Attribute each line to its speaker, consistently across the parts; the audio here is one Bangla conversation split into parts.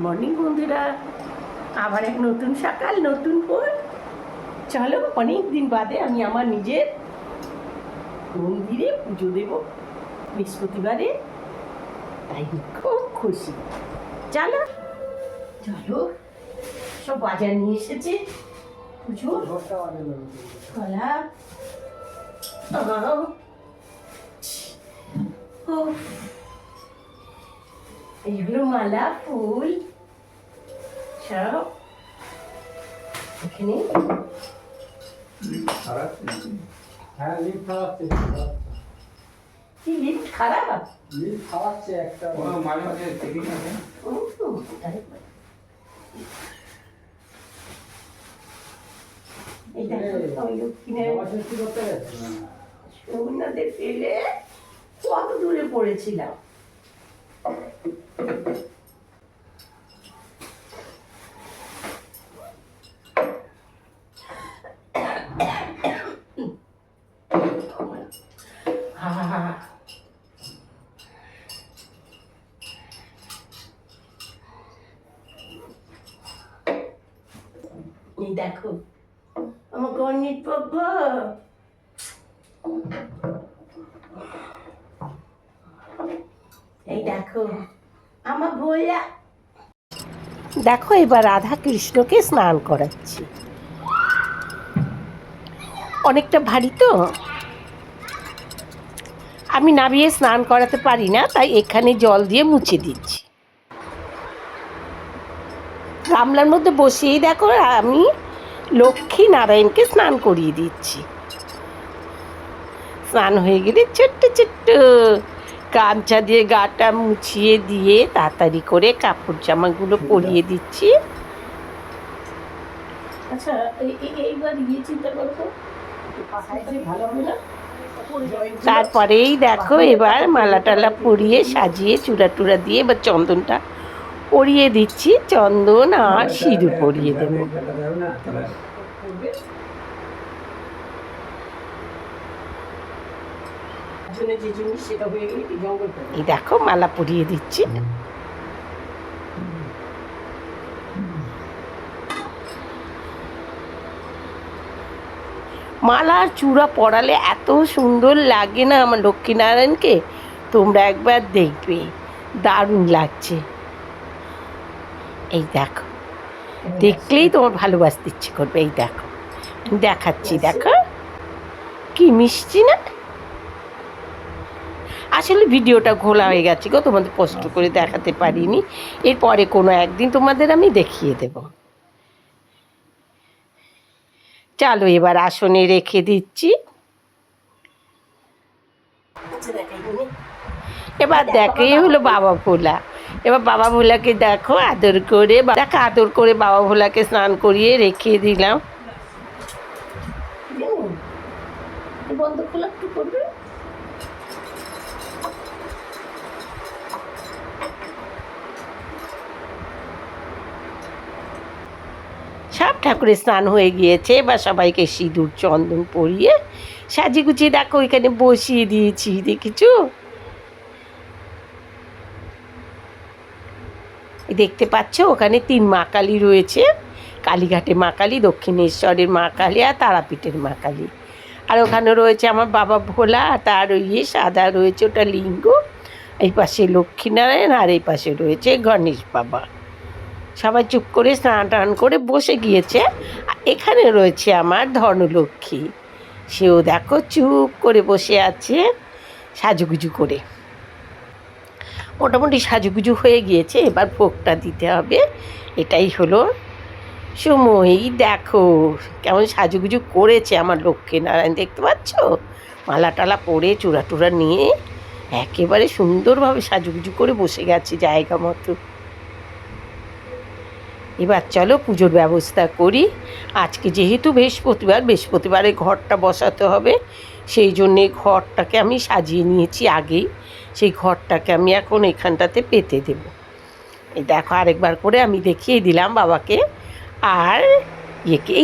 Speaker 1: মর্নিং বন্ধুরা, আবার এক নতুন সকাল, নতুন ফোন। চলো, অনেক দিন বাদে আমি আমার নিজের মন্দিরে পুজো দেব বৃহস্পতিবারে, তাই খুব খুশি। চলো চলো, সব বাজার নিয়ে এসেছে পুজো, কলা, এইগুলো মালা, ফুল সব এখানে। কি লিফট খারাপ?
Speaker 2: লিফট খাওয়াচ্ছে একটা মাঝে মাঝে চেকিং আছে।
Speaker 1: সোমনাথের পেলে কত দূরে পড়েছিলাম। এই দেখো আমার গণিত পক্ষ, এই দেখো আমার ভোলা। দেখো এবার রাধা কৃষ্ণকে স্নান করাচ্ছি। অনেকটা ভারী তো, আমি নামিয়ে স্নান করাতে পারি না, তাই এখানে জল দিয়ে মুছে দিচ্ছি। গামলার মধ্যে বসিয়েই দেখো আমি লক্ষ্মী নারায়ণকে স্নান করিয়ে দিচ্ছি। স্নান হয়ে গেলে ছোট্ট ছোট্ট গামছা দিয়ে গাটা মুছিয়ে দিয়ে তাড়াতাড়ি করে কাপড় জামাগুলো পরিয়ে দিচ্ছি। আচ্ছা, এইবার চিন্তা করবো ভালো হবে না। তারপরেই দেখো এবার মালা টালা পরিয়ে সাজিয়ে চূড়া টুড়া দিয়ে এবার চন্দনটা পরিয়ে দিচ্ছি। চন্দন আর সিঁদুর পরিয়ে দেব। এই দেখো মালা পরিয়ে দিচ্ছি। মালার চূড়া পরালে এত সুন্দর লাগে না আমার লক্ষ্মীনারায়ণকে, তোমরা একবার দেখবে, দারুণ লাগছে। এই দেখো, দেখলেই তোমার ভালোবাসতে ইচ্ছে করবে। এই দেখো দেখাচ্ছি, দেখো কি মিষ্টি না। আসলে ভিডিওটা ঘোলা হয়ে গেছে গো, তোমাদের কষ্ট করে দেখাতে পারিনি। এরপরে কোনো একদিন তোমাদের আমি দেখিয়ে দেব। চলো এবার আসনে রেখে দিচ্ছি। এবার দেখো এই হলো বাবা ভোলা। এবার বাবা ভোলাকে দেখো আদর করে, দেখো আদর করে বাবা ভোলাকে স্নান করিয়ে রেখে দিলাম। বন্ধ খোলা একটু করবে। সব ঠাকুরের স্নান হয়ে গিয়েছে, এবার সবাইকে সিঁদুর চন্দন পরিয়ে সাজিয়ে গুছিয়ে দেখো এখানে বসিয়ে দিয়েছি। দেখেছো, দেখতে পাচ্ছ ওখানে 3 মা কালী রয়েছে। কালীঘাটে মা কালী, দক্ষিণেশ্বরের মা কালী আর তারাপীঠের মা কালী। আর ওখানে রয়েছে আমার বাবা ভোলা, আর তার সাদা রয়েছে ওটা লিঙ্গ। এই পাশে লক্ষ্মীনারায়ণ আর এই পাশে রয়েছে গণেশ বাবা। সবাই চুপ করে স্নান টান করে বসে গিয়েছে। এখানে রয়েছে আমার ধনলক্ষ্মী, সেও দেখো চুপ করে বসে আছে সাজুগুজু করে। মোটামুটি সাজুগুজু হয়ে গিয়েছে, এবার ভোগটা দিতে হবে। এটাই হলো সময়। দেখো কেমন সাজুগুজু করেছে আমার লক্ষ্মীনারায়ণ, দেখতে পাচ্ছ? মালা টালা পরে চূড়া টুড়া নিয়ে একেবারে সুন্দরভাবে সাজুগুজু করে বসে গেছে জায়গা মতো। এবার চলো পুজোর ব্যবস্থা করি। আজকে যেহেতু বৃহস্পতিবার, বৃহস্পতিবারে ঘরটা বসাতে হবে, সেই জন্যে ঘরটাকে আমি সাজিয়ে নিয়েছি আগেই। সেই ঘরটাকে আমি এখন এখানটাতে পেতে দেব। এই দেখো আরেকবার করে আমি দেখিয়ে দিলাম বাবাকে। আর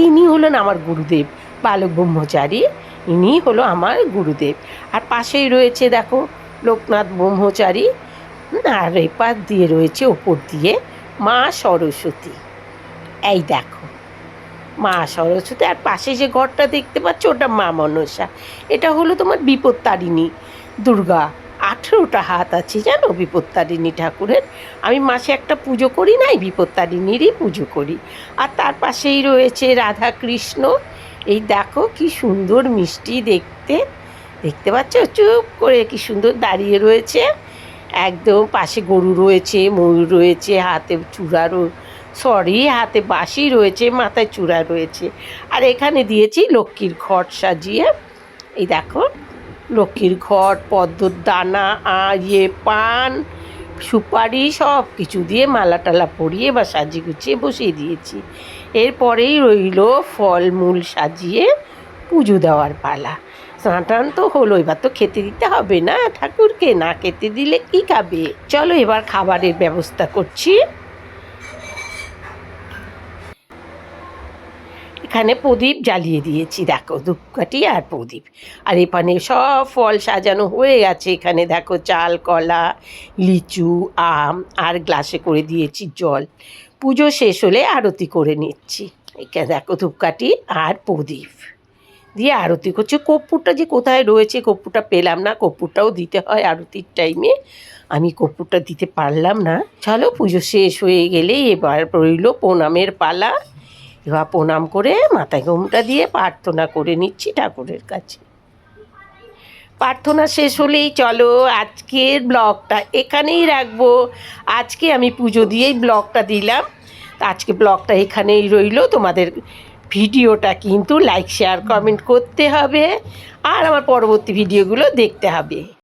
Speaker 1: ইনি হলেন আমার গুরুদেব, বালক ব্রহ্মচারী, ইনি হলো আমার গুরুদেব। আর পাশেই রয়েছে দেখো লোকনাথ ব্রহ্মচারী, আর এই পাশ দিয়ে রয়েছে ওপর দিয়ে মা সরস্বতী। এই দেখো মা সরস্বতী, আর পাশে যে ঘরটা দেখতে পাচ্ছ ওটা মা মনসা। এটা হলো তোমার বিপত্তারিণী দুর্গা। 18টা হাত আছে জানো বিপত্তারিণী ঠাকুরের। আমি মাসে একটা পুজো করি না, এই বিপত্তারিণীরই পুজো করি। আর তার পাশেই রয়েছে রাধা কৃষ্ণ। এই দেখো কি সুন্দর মিষ্টি দেখতে, দেখতে পাচ্ছ চুপ করে কি সুন্দর দাঁড়িয়ে রয়েছে। একদম পাশে গরু রয়েছে, ময়ূর রয়েছে, হাতে চূড়ারও হাতে বাঁশি রয়েছে, মাথায় চূড়া রয়েছে। আর এখানে দিয়েছি লক্ষ্মীর ঘট সাজিয়ে। এই দেখো লক্ষ্মীর ঘট, পদ্মর দানা, পান, সুপারি সব কিছু দিয়ে মালা টালা পরিয়ে বা সাজিয়ে গুছিয়ে বসিয়ে দিয়েছি। এরপরেই রইল ফলমূল সাজিয়ে পুজো দেওয়ার পালা। স্নান টান তো হলো, এবার তো খেতে দিতে হবে না ঠাকুরকে, না খেতে দিলে কি খাবে। চলো এবার খাবারের ব্যবস্থা করছি। এখানে প্রদীপ জ্বালিয়ে দিয়েছি, দেখো ধূপকাঠি আর প্রদীপ। আর এখানে সব ফল সাজানো হয়ে গেছে। এখানে দেখো চাল, কলা, লিচু, আম, আর গ্লাসে করে দিয়েছি জল। পুজো শেষ হলে আরতি করে নিচ্ছি। এখানে দেখো ধূপকাঠি আর প্রদীপ দিয়ে আরতি করছে। কর্পূরটা যে কোথায় রয়েছে, কর্পূরটা পেলাম না। কর্পূরটাও দিতে হয় আরতির টাইমে, আমি কর্পূরটা দিতে পারলাম না। চলো পুজো শেষ হয়ে গেলে এবার রইল প্রণামের পালা। এবার প্রণাম করে মাথায় ঘোমটা দিয়ে প্রার্থনা করে নিচ্ছি ঠাকুরের কাছে। প্রার্থনা শেষ হলেই চলো আজকের ব্লগটা এখানেই রাখবো। আজকে আমি পুজো দিয়েই ব্লগটা দিলাম। আজকে ব্লগটা এখানেই রইল। তোমাদের ভিডিওটা কিন্তু লাইক শেয়ার কমেন্ট করতে হবে, আর আমার পরবর্তী ভিডিওগুলো দেখতে হবে।